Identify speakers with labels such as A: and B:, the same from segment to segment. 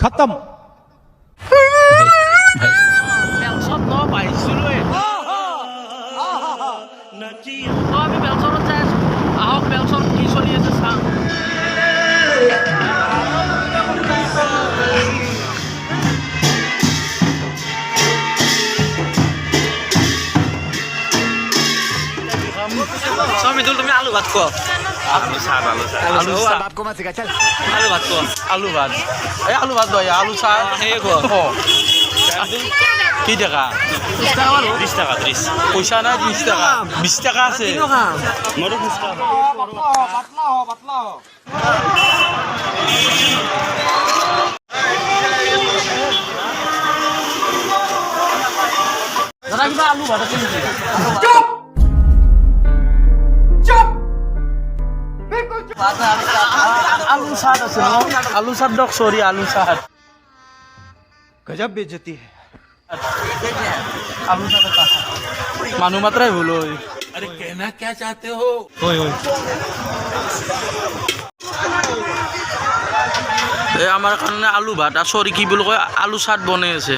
A: खत्म
B: বেলচত ন পাইছিলোৱে আমি বেলচনত যাই আছো আহক বেলচত কি চলি আছে চাওঁ সমিতুল তুমি আলু ভাত খোৱা আলু চাহ
A: आपको मत सिखा चल
B: আলু ভাত খোৱা আলু ভাত এই আলু ভাত দয়া আলু চাহ সেয়ে খোৱা কি টাকা 30 টাকা 30 পয়সা নাই 20 টাকা 20 টাকা আছে মোৰো খুচরা দাদা কিবা আলু ভাত আছে নেকি आलू साथ আছে ন আলু সাত দক সরি আলু সাত
A: गजब बेइज्जती है
B: আলু সাত মানুহ মাত্ৰাই ভুল হয়
C: अरे कहना क्या चाहते हो
B: এই আমাৰ কাৰণে আলু ভাত আৰু সৰি কি বুলি কয় আলু সাত বনাই আছে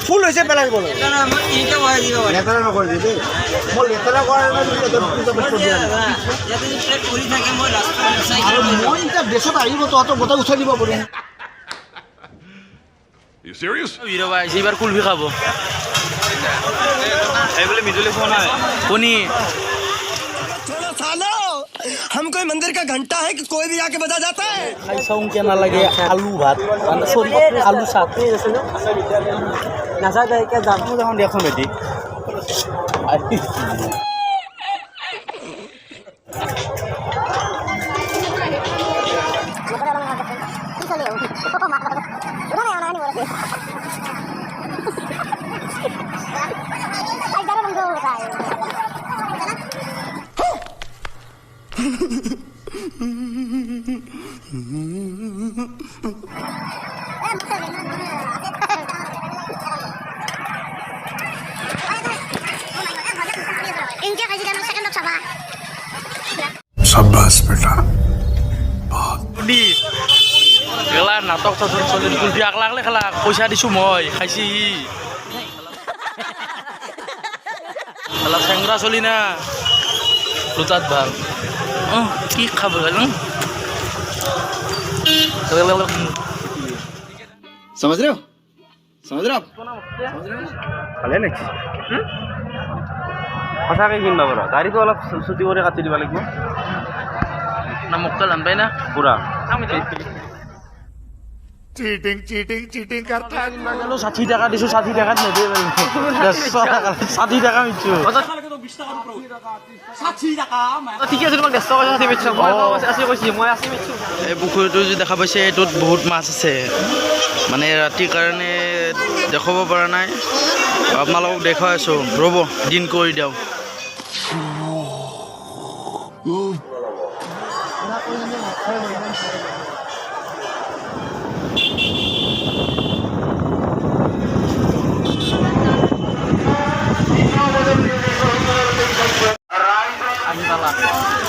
A: ফুল হইছে পেলাই বলো লেতেৰা নকৰি দিবি মই লেতেৰা কৰা নাই আৰু মই এতিয়া দেশত আহিব তহঁতৰ গোটেই উঠাই দিব পাৰিম
D: You serious?
B: বিৰবা আহিছে এইবাৰ কুলফি খাব এই বোলে মিজুলি ফোন হয় কোনি
E: हम कोई मंदिर का घंटा है कि कोई भी आके बजा जाता है
B: খাই চাওঁ কেনে লাগে আলু ভাত সৰি আলু সাত নাচা যায় কে যাম দেখোন দেখোন এটি
F: इनके कैसे जाना सेकंड ऑफ सभा
D: शाबाश बेटा
B: দি গেলা নাটক চাটক চলি কুলফি আকলাকলে খেলা পইচা দিছো মই খাইছি খেলা চেংৰা চলি না লুটাত ভাল কি খাব
A: समझ रहे हो आप ভালে নেকি
B: সঁচাকৈ কিনবা পাৰা গাড়ীটো অলপ ছুটি কৰি কাটি দিব লাগিব না মুক্তা লানবাই না পুৰা
D: चीटिंग करता है
B: 60 টাকা দিছো 60 টাকাত নেদে 60 টাকা মিছো ঠিকে আছে তোমাক 100 টকা আছে মিছো মই আছে কৈছি মই আছে মিছো এই পুখুৰীটো যে দেখা পাইছে এইটোত বহুত মাছ আছে মানে ৰাতিৰ কাৰণে দেখাব পৰা নাই আপোনালোকক দেখাই আছো ৰ'ব দিন কৰি দিওঁ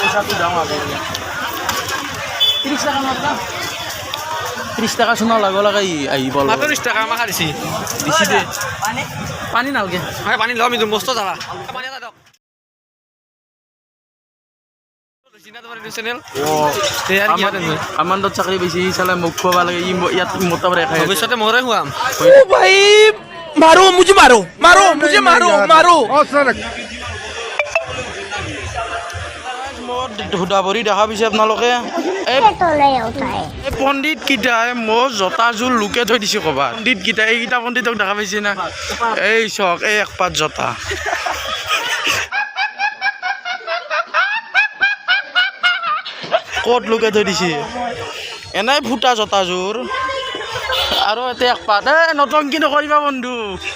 B: পইচাটো দাম আকৌ 30 টাকা মাত্ৰ 30 টাকা চোন লাগ লাগে আহিব মাত্ৰ 30 টাকা আমাক দিছি দিছি দে পানী নালগে হয় পানী লম ইটো মস্ত যাবা পানী এটা দক চিনা তোমাৰ চেনেল আমানত চাকৰি বেছি চালে মুখ খোৱা লাগে ইয়াত মোটা বৰে খাই ভৱিষ্যতে মৰে খুৱাম
E: ओ भाई मारो मुझे मारो मारो मुझे मारो मारो
B: হুদাবৰি দেখা পাইছে আপোনালোকে এই পণ্ডিত কেইটাই মোৰ জোতাযোৰ লুকে থৈ দিছে ক'বা পণ্ডিত কেইটা এইকেইটা পণ্ডিতক দেখা পাইছে না এই চক এই এক পাত জোতা ক'ত লুকে থৈ দিছে এনেই ফুটা জোতাযোৰ আৰু এতিয়া এক পাত নটংকি নকৰিবা বন্ধু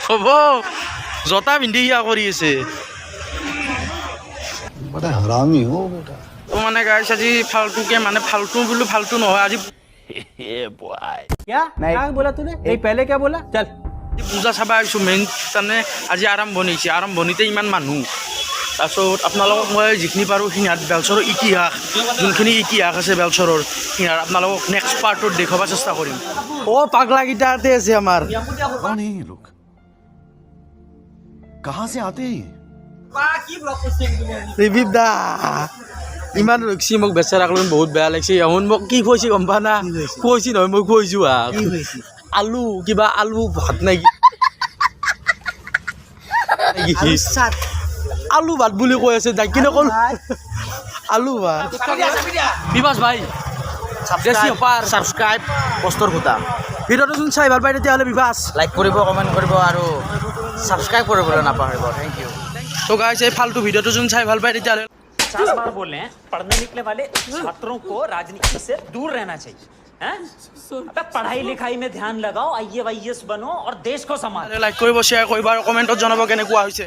B: হ'ব জোতা পিন্ধি সিয়া কৰি আছে
A: बड़ा हरामी हो बेटा
B: তো মানে গাইছ আজি ফালতুকে মানে ফালতু বোলো ফালতু নহয় আজি
A: क्या क्या बोला तूने ये पहले क्या बोला चल
B: পূজা চাব আহিছোঁ মেইন তাৰমানে আজি আৰম্ভণি হৈছে আৰম্ভণিতে ইমান মানুহ তাৰপিছত আপোনালোকক মই যিখিনি পাৰোঁ সিহঁত বেলচৰৰ ইতিহাস যোনখিনি ইতিহাস আছে বেলচৰৰ সিহঁত আপোনালোকক নেক্সট পাৰ্টত দেখুৱাব চেষ্টা কৰিম অ' পাগলাকেইটা ইয়াতে আছে আমাৰ
D: कौन है ये लोग कहाँ से आते हैं ये?
B: ৰিবিব দা ইমান ৰখছি মোক বেচেৰাক লৈ বহুত বেয়া লাগিছে এখন মোক কি খুৱাইছে গম পা না খুৱাইছি নহয় মই খুৱাইছোঁ আলু কিবা আলু ভাত নেকি আলু ভাত বুলি কৈ আছে তাই কিনে ক'ল আলু ভাত বিবাস ভাই
A: ছাবস্ক্ৰাইব পষ্টৰ খুটা
B: ভিডিঅ'টো যোন চাই ভাল পায় তেতিয়াহ'লে বিবাস
A: লাইক কৰিব কমেণ্ট কৰিব আৰু ছাবস্ক্ৰাইব কৰিবলৈ নাপাহৰিব থেংক ইউ
B: তো গাইছ এই ফালতু ভিডিঅ'টো যোন চাই ভাল পায় তেতিয়াহ'লে
G: 50 बार बोल रहे हैं पढ़ने निकले वाले छात्रों को राजनीति से दूर रहना चाहिए हैं? अबे पढ़ाई लिखाई में ध्यान लगाओ आईएएस बनो और देश को संभालो
B: লাইক কৰিব শ্বেয়াৰ কৰিব আৰু কমেণ্টত জনাব কেনেকুৱা হৈছে